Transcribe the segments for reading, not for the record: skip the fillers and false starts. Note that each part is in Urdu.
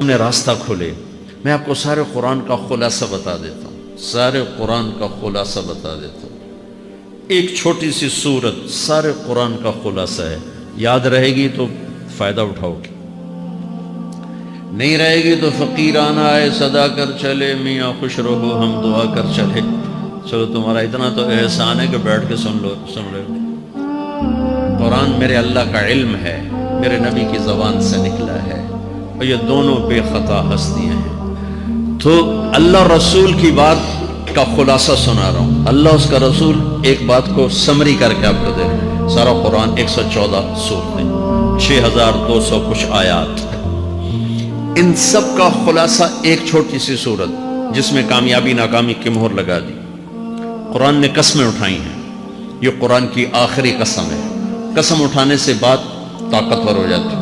سامنے راستہ کھلے. میں آپ کو سارے قرآن کا خلاصہ بتا دیتا ہوں، سارے قرآن کا خلاصہ بتا دیتا ہوں. ایک چھوٹی سی سورت سارے قرآن کا خلاصہ ہے. یاد رہے گی تو فائدہ اٹھاؤ گی، نہیں رہے گی تو فقیرانہ آئے صدا کر چلے، میاں خوش رہو ہم دعا کر چلے. چلو تمہارا اتنا تو احسان ہے کہ بیٹھ کے سن رہے ہو. قرآن میرے اللہ کا علم ہے، میرے نبی کی زبان سے نکلا ہے، اور یہ دونوں بے خطا ہستیاں ہیں. تو اللہ رسول کی بات کا خلاصہ سنا رہا ہوں. اللہ اس کا رسول ایک بات کو سمری کر کے آپ کو دے رہے ہیں. سارا قرآن 114 سورتیں، 6200 کچھ آیات، ان سب کا خلاصہ ایک چھوٹی سی سورت جس میں کامیابی ناکامی کی مہر لگا دی. قرآن نے قسمیں اٹھائی ہیں، یہ قرآن کی آخری قسم ہے. قسم اٹھانے سے بات طاقتور ہو جاتی.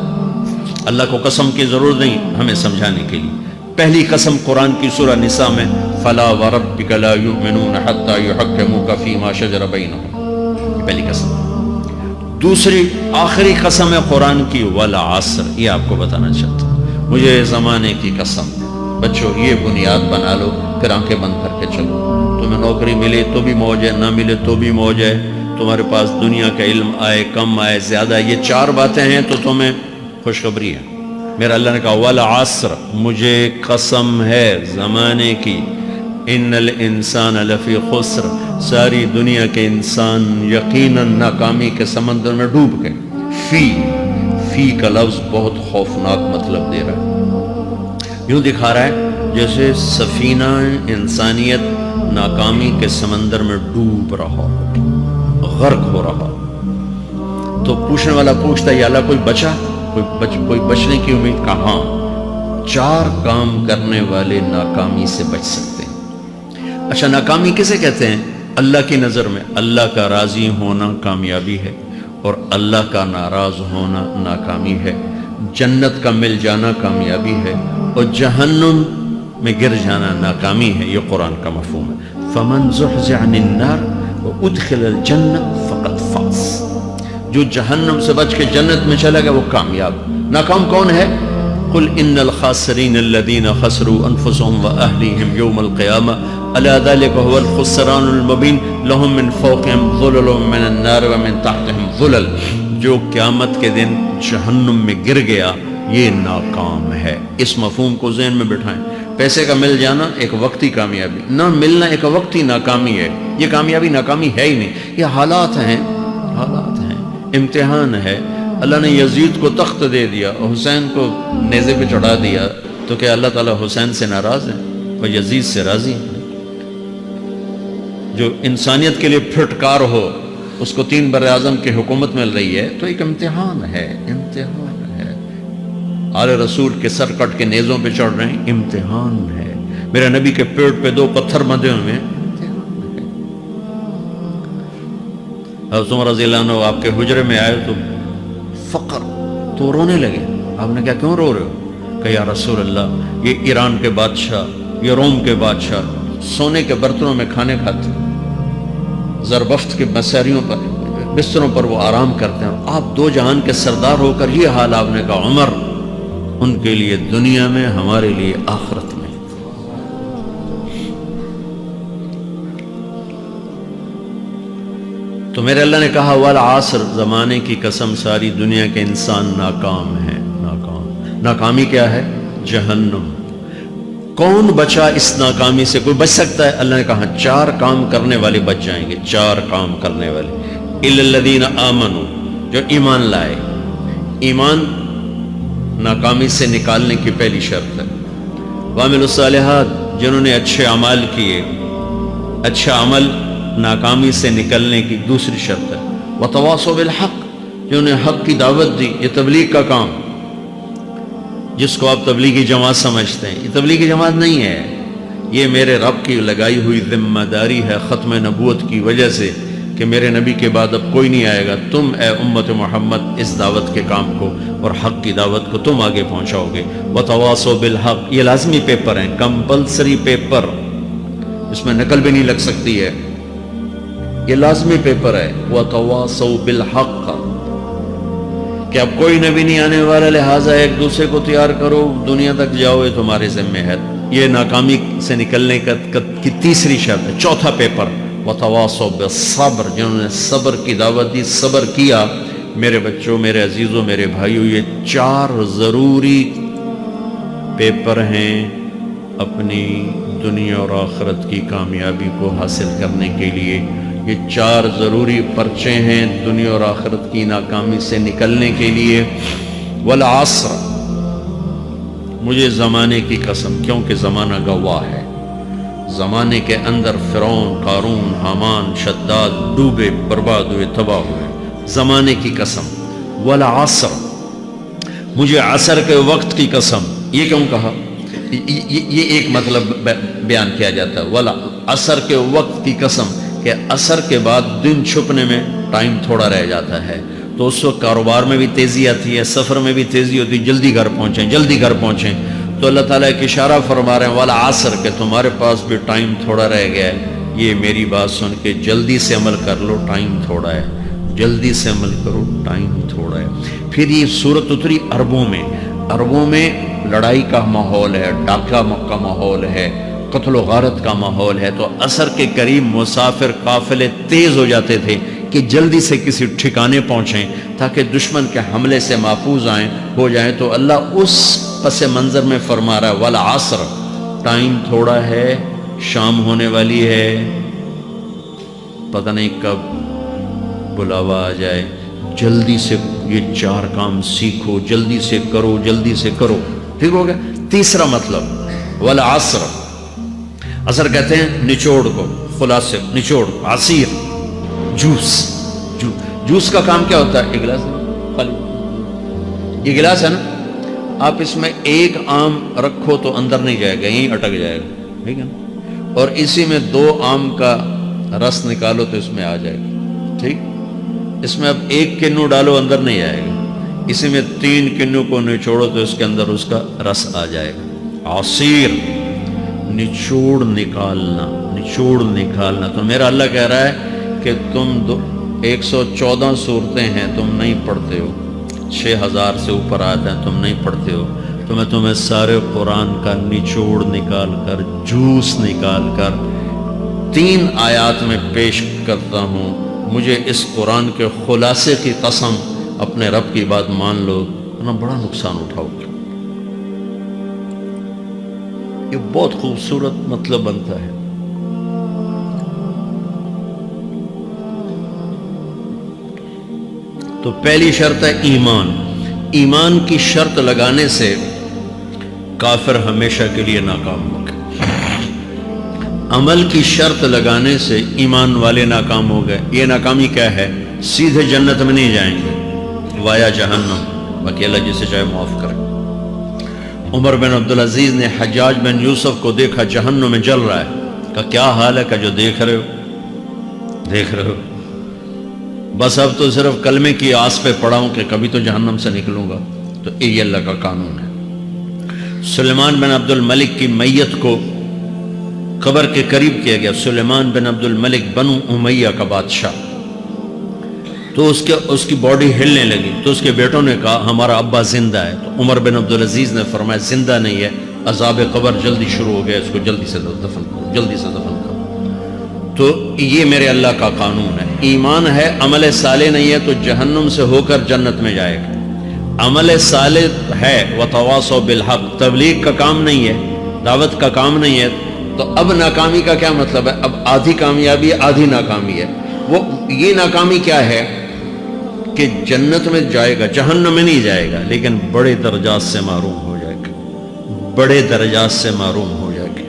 اللہ کو قسم کی ضرورت نہیں ہمیں سمجھانے کے لیے. پہلی قسم قرآن کی سورہ نساء میں فَلَا وَرَبِّكَ لَا يُؤْمِنُونَ حَتَّى يُحَكِّمُوكَ فِي مَا شَجَرَ بَيْنَهُمْ، پہلی قسم. دوسری آخری قسم ہے قرآن کی وَالْعَصْرِ. یہ آپ کو بتانا چاہتا ہوں، مجھے زمانے کی قسم. بچوں یہ بنیاد بنا لو، پھر آنکھیں بند کر کے چلو. تمہیں نوکری ملے تو بھی موج ہے، نہ ملے تو بھی موج ہے. تمہارے پاس دنیا کا علم آئے کم آئے زیادہ، یہ چار باتیں ہیں تو تمہیں خوشخبری ہے. میرا اللہ نے کہا والعصر، مجھے قسم ہے زمانے کی، ان الانسان لفی خسر، ساری دنیا کے انسان یقیناً ناکامی کے سمندر میں ڈوب گئے. فی کا لفظ بہت خوفناک مطلب دے رہا ہے. یوں دکھا رہا ہے جیسے سفینہ انسانیت ناکامی کے سمندر میں ڈوب رہا، غرق ہو رہا. تو پوچھنے والا پوچھتا ہے یا اللہ کوئی بچا، کوئی بچنے کی امید؟ کہاں؟ چار کام کرنے والے ناکامی سے بچ سکتے ہیں. اچھا ناکامی کسے کہتے ہیں؟ اللہ کی نظر میں اللہ کا راضی ہونا کامیابی ہے، اور اللہ کا ناراض ہونا ناکامی ہے. جنت کا مل جانا کامیابی ہے، اور جہنم میں گر جانا ناکامی ہے. یہ قرآن کا مفہوم ہے. فَمَنْ زُحْزِحَ عَنِ النَّارِ وَأُدْخِلَ الْجَنَّةَ فَقَدْ فَازَ، جو جہنم سے بچ کے جنت میں چلا گیا وہ کامیاب. ناکام کون ہے؟ قُلْ إِنَّ الْخَاسِرِينَ الَّذِينَ خَسِرُوا أَنفُسَهُمْ وَأَهْلِيهِمْ يَوْمَ الْقِيَامَةِ أَلَا ذَلِكَ هُوَ الْخُسْرَانُ الْمُبِينُ لَهُم مِّن فَوْقِهِمْ ظُلَلٌ مِّنَ النَّارِ وَمِن تَحْتِهِمْ ظُلَلٌ. جو قیامت کے دن جہنم میں گر گیا یہ ناکام ہے. اس مفہوم کو ذہن میں بٹھائیں. پیسے کا مل جانا ایک وقتی کامیابی، نہ ملنا ایک وقتی ناکامی ہے. یہ کامیابی ناکامی ہے ہی نہیں، یہ حالات ہیں، امتحان ہے. اللہ نے یزید کو تخت دے دیا اور حسین کو نیزے پہ چڑھا دیا، تو کیا اللہ تعالیٰ حسین سے ناراض ہے اور یزید سے راضی ہے؟ جو انسانیت کے لیے پھٹکار ہو اس کو 3 براعظم کی حکومت مل رہی ہے تو ایک امتحان ہے. آل رسول کے سر کٹ کے نیزوں پہ چڑھ رہے ہیں، امتحان ہے. میرے نبی کے پیٹ پہ 2 پتھر بندھے ہوئے ہیں، حضرت عمر رضی اللہ عنہ آپ کے حجرے میں آئے تو فقر، تو رونے لگے. آپ نے کہا کیوں رو رہے ہو؟ کہ یا رسول اللہ یہ ایران کے بادشاہ، یہ روم کے بادشاہ سونے کے برتنوں میں کھانے کھاتے، زربفت کے مساریوں پر بستروں پر وہ آرام کرتے ہیں، اور آپ 2 جہان کے سردار ہو کر یہ حال. آپ نے کہا عمر ان کے لیے دنیا میں، ہمارے لیے آخرت میں. تو میرے اللہ نے کہا والعصر، زمانے کی قسم ساری دنیا کے انسان ناکام ہیں. ناکامی کیا ہے؟ جہنم. کون بچا اس ناکامی سے؟ کوئی بچ سکتا ہے؟ اللہ نے کہا 4 کام کرنے والے بچ جائیں گے. 4 کام کرنے والے. اِلَّا الَّذِينَ آمَنُوا، جو ایمان لائے. ایمان ناکامی سے نکالنے کی پہلی شرط ہے. وَعَمِلُوا الصَّالِحَاتِ، جنہوں نے اچھے اعمال کیے. اچھا عمل ناکامی سے نکلنے کی دوسری شرط ہے. وَتَوَاصَوْا بِالْحَقِّ، جنہوں نے حق کی دعوت دی. یہ تبلیغ کا کام، جس کو آپ تبلیغی جماعت سمجھتے ہیں، یہ تبلیغی جماعت نہیں ہے. یہ میرے رب کی لگائی ہوئی ذمہ داری ہے ختم نبوت کی وجہ سے کہ میرے نبی کے بعد اب کوئی نہیں آئے گا. تم اے امت محمد اس دعوت کے کام کو اور حق کی دعوت کو تم آگے پہنچاؤ گے. وَتَوَاصَوْا بِالْحَقِّ، یہ لازمی پیپر ہیں، کمپلسری پیپر، اس میں نقل بھی نہیں لگ سکتی ہے، یہ لازمی پیپر ہے. وَتَوَاصَوْا بِالْحَقِّ، کہ اب کوئی نبی نہیں آنے والا، لہٰذا ایک دوسرے کو تیار کرو، دنیا تک جاؤ، یہ تمہارے ذمہ ہے. یہ ناکامی سے نکلنے کی تیسری شرط ہے. چوتھا پیپر وتواصوا بالصبر، جنہوں نے صبر کی دعوت دی، صبر کیا. میرے بچوں، میرے عزیزوں، میرے بھائیوں، یہ 4 ضروری پیپر ہیں اپنی دنیا اور آخرت کی کامیابی کو حاصل کرنے کے لیے. یہ 4 ضروری پرچے ہیں دنیا اور آخرت کی ناکامی سے نکلنے کے لیے. والعصر، مجھے زمانے کی قسم، کیونکہ زمانہ گواہ ہے. زمانے کے اندر فرعون، قارون، حامان، شداد ڈوبے، برباد ہوئے، تباہ ہوئے. زمانے کی قسم. والعصر، مجھے عصر کے وقت کی قسم. یہ کیوں کہا؟ یہ ایک مطلب بیان کیا جاتا ہے. والعصر کے وقت کی قسم کہ عصر کے بعد دن چھپنے میں ٹائم تھوڑا رہ جاتا ہے، تو اس وقت کاروبار میں بھی تیزی آتی ہے، سفر میں بھی تیزی ہوتی ہے، جلدی گھر پہنچیں، جلدی گھر پہنچیں. تو اللہ تعالیٰ ایک اشارہ فرما رہے ہیں والعصر، کہ تمہارے پاس بھی ٹائم تھوڑا رہ گیا ہے. یہ میری بات سن کے جلدی سے عمل کر لو، ٹائم تھوڑا ہے. جلدی سے عمل کرو، ٹائم تھوڑا ہے. پھر یہ سورت اتری عربوں میں. عربوں میں لڑائی کا ماحول ہے، ڈاکہ کا ماحول ہے، قتل و غارت کا ماحول ہے. تو عصر کے قریب مسافر قافلے تیز ہو جاتے تھے کہ جلدی سے کسی ٹھکانے پہنچیں تاکہ دشمن کے حملے سے محفوظ ہو جائیں. تو اللہ اس پس منظر میں فرما رہا ہے والعصر، ٹائم تھوڑا ہے، شام ہونے والی ہے، پتہ نہیں کب بلاوا آ جائے. جلدی سے یہ 4 کام سیکھو، جلدی سے کرو، جلدی سے کرو. ٹھیک ہو گیا. تیسرا مطلب والعصر، عصر کہتے ہیں نچوڑ کو، خلاصے، نچوڑ، عصیر، جوس. جوس کا کام کیا ہوتا ہے؟ ایک گلاس خالی، یہ گلاس ہے نا، آپ اس میں ایک آم رکھو تو اندر نہیں جائے گا، یہیں اٹک جائے گا. ٹھیک ہے نا. اور اسی میں 2 آم کا رس نکالو تو اس میں آ جائے گا. ٹھیک. اس میں اب 1 کنو ڈالو، اندر نہیں آئے گا. اسی میں 3 کنو کو نچوڑو تو اس کے اندر اس کا رس آ جائے گا. عصیر، نچوڑ نکالنا، نچوڑ نکالنا. تو میرا اللہ کہہ رہا ہے کہ تم 114 صورتیں ہیں تم نہیں پڑھتے ہو، 6000 سے اوپر آتے ہیں تم نہیں پڑھتے ہو. تو میں تمہیں سارے قرآن کا نچوڑ نکال کر، جوس نکال کر 3 آیات میں پیش کرتا ہوں. مجھے اس قرآن کے خلاصے کی قسم، اپنے رب کی بات مان لو، ورنہ بڑا نقصان اٹھاؤ گے. یہ بہت خوبصورت مطلب بنتا ہے. تو پہلی شرط ہے ایمان. ایمان کی شرط لگانے سے کافر ہمیشہ کے لیے ناکام ہو گئے. عمل کی شرط لگانے سے ایمان والے ناکام ہو گئے. یہ ناکامی کیا ہے؟ سیدھے جنت میں نہیں جائیں گے، وایا جہنم. باقی اللہ جسے چاہے معاف کرے. عمر بن عبدالعزیز نے حجاج بن یوسف کو دیکھا جہنم میں جل رہا ہے. کہا کیا حال ہے؟ کہ جو دیکھ رہے ہو، بس اب تو صرف کلمے کی آس پہ پڑا ہوں کہ کبھی تو جہنم سے نکلوں گا. تو یہ اللہ کا قانون ہے. سلیمان بن عبد الملک کی میت کو قبر کے قریب کیا گیا. سلیمان بن عبد الملک بنو امیہ کا بادشاہ. تو اس کی باڈی ہلنے لگی. تو اس کے بیٹوں نے کہا ہمارا ابا زندہ ہے. تو عمر بن عبدالعزیز نے فرمایا زندہ نہیں ہے، عذاب قبر جلدی شروع ہو گیا، اس کو جلدی سے دفن کرو، جلدی سے دفن کرو. تو یہ میرے اللہ کا قانون ہے. ایمان ہے، عمل صالح نہیں ہے تو جہنم سے ہو کر جنت میں جائے گا. عمل صالح ہے وتواصوا بالحق، تبلیغ کا کام نہیں ہے، دعوت کا کام نہیں ہے. تو اب ناکامی کا کیا مطلب ہے؟ اب آدھی کامیابی ہے، آدھی ناکامی ہے. وہ یہ ناکامی کیا ہے کہ جنت میں جائے گا، جہنم میں نہیں جائے گا، لیکن بڑے درجات سے محروم ہو جائے گا. بڑے درجات سے محروم ہو جائے گا.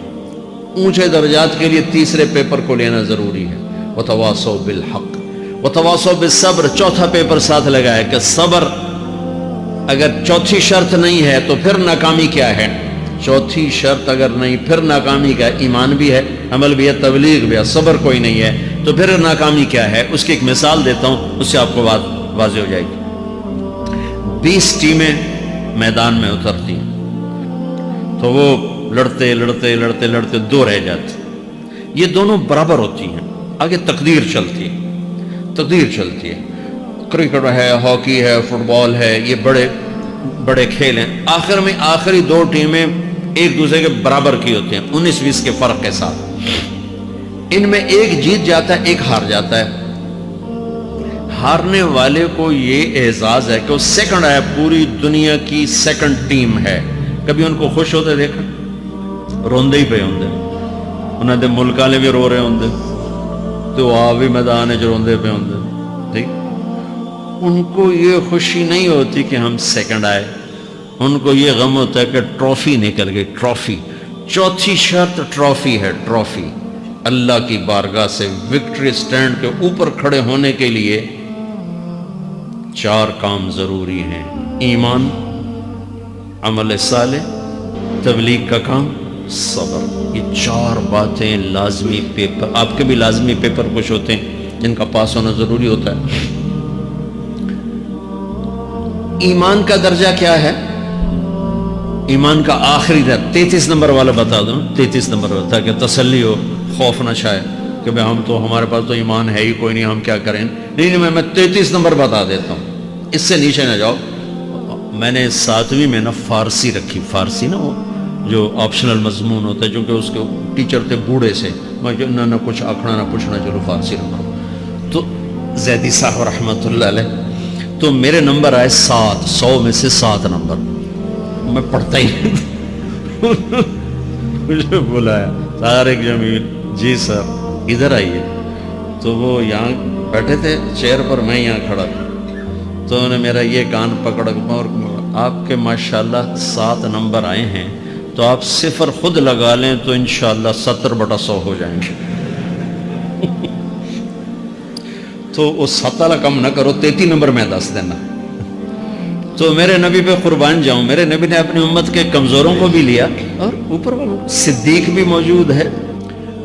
اونچے درجات کے لیے تیسرے پیپر کو لینا ضروری ہے. وتواصوا بالحق وتواصوا بالصبر. چوتھا پیپر ساتھ لگایا کہ صبر اگر چوتھی شرط نہیں ہے تو پھر ناکامی کیا ہے؟ چوتھی شرط اگر نہیں پھر ناکامی کا ایمان بھی ہے، عمل بھی ہے، تبلیغ بھی ہے، صبر کوئی نہیں ہے تو پھر ناکامی کیا ہے؟ اس کی ایک مثال دیتا ہوں، اس سے آپ کو بات واضح ہو جائے گی. 20 ٹیمیں میدان میں اترتی ہیں تو وہ لڑتے لڑتے لڑتے لڑتے 2 رہ جاتے. یہ دونوں برابر ہوتی ہیں. آگے تقدیر چلتی ہے، تقدیر چلتی ہے. کرکٹ ہے، ہاکی ہے، فٹ بال ہے، یہ بڑے بڑے کھیل ہیں، آخر میں آخری دو ٹیمیں ایک دوسرے کے برابر کی ہوتی ہیں 19-20 کے فرق کے ساتھ، ان میں ایک جیت جاتا ہے ایک ہار جاتا ہے۔ ہارنے والے کو یہ اعزاز ہے کہ وہ سیکنڈ آیا، پوری دنیا کی سیکنڈ ٹیم ہے۔ کبھی ان کو خوش ہوتے دیکھا؟ روندے ہی پہ ہوندے، انہوں نے ملک والے بھی رو رہے ہوندے تو آ بھی میدان جو روندے پہ ہوندے، ٹھیک؟ ان کو یہ خوشی نہیں ہوتی کہ ہم سیکنڈ آئے، ان کو یہ غم ہوتا ہے کہ ٹرافی نکل گئی، ٹرافی۔ چوتھی شرط ٹرافی ہے، ٹرافی۔ اللہ کی بارگاہ سے وکٹری سٹینڈ کے اوپر کھڑے ہونے کے لیے 4 کام ضروری ہیں: ایمان، عمل صالح، تبلیغ کا کام، صبر۔ یہ 4 باتیں لازمی پیپر، آپ کے بھی لازمی پیپر کچھ ہوتے ہیں جن کا پاس ہونا ضروری ہوتا ہے۔ ایمان کا درجہ کیا ہے؟ ایمان کا آخری درجہ 33 نمبر والا بتا دوں، 33 نمبر والا، تاکہ تسلی ہو، خوف نہ چھائے کہ بھئی ہمارے پاس تو ایمان ہے ہی کوئی نہیں، ہم کیا کریں۔ نہیں، میں 33 نمبر بتا دیتا ہوں، اس سے نیچے نہ جاؤ۔ میں نے 7ویں میں نا فارسی رکھی، فارسی نا وہ جو آپشنل مضمون ہوتا ہے، چونکہ اس کے ٹیچر تھے بوڑھے سے، میں نہ کچھ آکھنا نہ پوچھنا، چلو فارسی رکھو۔ تو زیدی صاحب رحمۃ اللہ علیہ، تو میرے نمبر آئے 7، 100 میں سے 7 نمبر، میں پڑھتا ہی مجھے بلایا طارق جمیل، جی سر ادھر آئیے۔ تو وہ یہاں بیٹھے تھے چیئر پر، میں یہاں کھڑا تھا، تو انہوں نے میرا یہ کان پکڑ، اور آپ کے ماشاءاللہ 7 نمبر آئے ہیں، تو آپ 0 خود لگا لیں تو انشاءاللہ 70/100 ہو جائیں گے۔ تو وہ 7 والا کم نہ کرو، 33 نمبر میں 10 دینا۔ تو میرے نبی پہ قربان جاؤں، میرے نبی نے اپنی امت کے کمزوروں کو بھی لیا اور اوپر والوں، صدیق بھی موجود ہے۔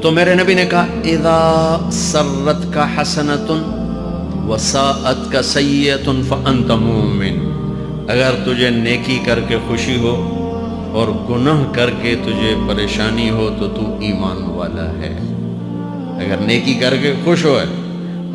تو میرے نبی نے کہا اذا سرتک حسنۃ وساءتک سیئۃ فانت مومن، اگر تجھے نیکی کر کے خوشی ہو اور گناہ کر کے تجھے پریشانی ہو تو تو ایمان والا ہے۔ اگر نیکی کر کے خوش ہو ہے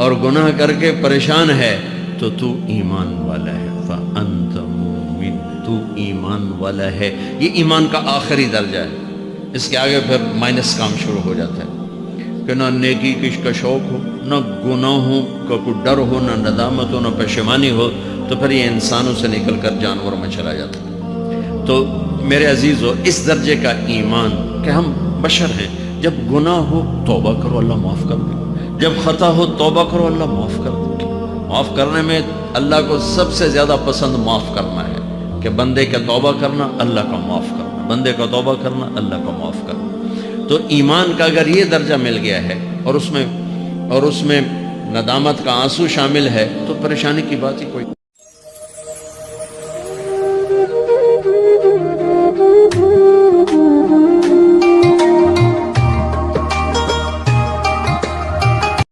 اور گناہ کر کے پریشان ہے تو تو ایمان والا ہے، فانت مومن، تو ایمان والا ہے۔ یہ ایمان کا آخری درجہ ہے، اس کے آگے پھر مائنس کام شروع ہو جاتا ہے کہ نہ نیکی کا شوق ہو، نہ گناہوں کا کوئی ڈر ہو، نہ ندامت ہو، نہ پشیمانی ہو، تو پھر یہ انسانوں سے نکل کر جانوروں میں چلا جاتا ہے۔ تو میرے عزیزو، اس درجے کا ایمان کہ ہم بشر ہیں، جب گناہ ہو توبہ کرو، اللہ معاف کر دے، جب خطا ہو توبہ کرو، اللہ معاف کر دے۔ معاف کرنے میں اللہ کو سب سے زیادہ پسند معاف کرنا ہے، کہ بندے کا توبہ کرنا، اللہ کا معاف کرنا، بندے کا توبہ کرنا، اللہ کا معاف کرنا۔ تو ایمان کا اگر یہ درجہ مل گیا ہے اور اس میں ندامت کا آنسو شامل ہے تو پریشانی کی بات ہی کوئی